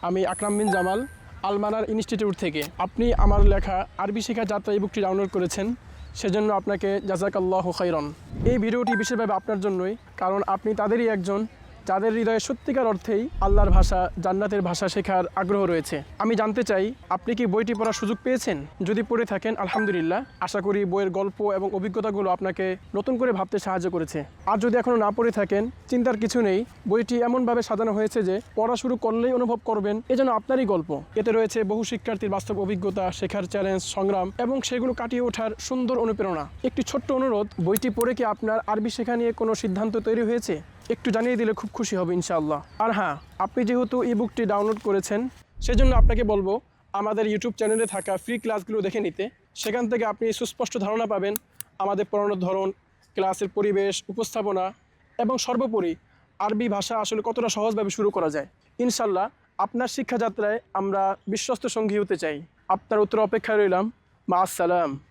আমি আকরাম বিন জামাল আলমানার ইনস্টিটিউট থেকে। আপনি আমার লেখা আরবি শেখা যাত্রা এই বুকটি ডাউনলোড করেছেন, সেজন্য আপনাকে জাযাকাল্লাহু খাইরান। এই ভিডিওটি বিশেষভাবে আপনার জন্যই, কারণ আপনি তাদেরই একজন যাদের হৃদয়ে সত্যিকার অর্থেই আল্লাহর ভাষা, জান্নাতের ভাষা শেখার আগ্রহ রয়েছে। আমি জানতে চাই, আপনি কি বইটি পড়ার সুযোগ পেয়েছেন? যদি পড়ে থাকেন আলহামদুলিল্লাহ। আশা করি বইয়ের গল্প এবং অভিজ্ঞতাগুলো আপনাকে নতুন করে ভাবতে সাহায্য করেছে। আর যদি এখনও না পড়ে থাকেন, চিন্তার কিছু নেই। বইটি এমনভাবে সাজানো হয়েছে যে পড়া শুরু করলেই অনুভব করবেন এ যেন আপনারই গল্প। এতে রয়েছে বহু শিক্ষার্থীর বাস্তব অভিজ্ঞতা, শেখার চ্যালেঞ্জ, সংগ্রাম এবং সেগুলো কাটিয়ে ওঠার সুন্দর অনুপ্রেরণা। একটি ছোট্ট অনুরোধ, বইটি পড়ে কি আপনার আরবি শেখা নিয়ে কোনো সিদ্ধান্ত তৈরি হয়েছে? একটু জানিয়ে দিলে খুব খুশি হবে ইনশাআল্লাহ। আর হ্যাঁ, আপনি যেহেতু ই বুকটি ডাউনলোড করেছেন, সেজন্য আপনাকে বলবো আমাদের ইউটিউব চ্যানেলে থাকা ফ্রি ক্লাসগুলো দেখে নিতে। সেখান থেকে আপনি সুস্পষ্ট ধারণা পাবেন আমাদের পড়ানোর ধরন, ক্লাসের পরিবেশ, উপস্থাপনা এবং সর্বোপরি আরবি ভাষা আসলে কতটা সহজভাবে শুরু করা যায়। ইনশাআল্লাহ আপনার শিক্ষাযাত্রায় আমরা বিশ্বস্ত সঙ্গী হতে চাই। আপনার উত্তর অপেক্ষায় রইলাম। মা আসসালাম।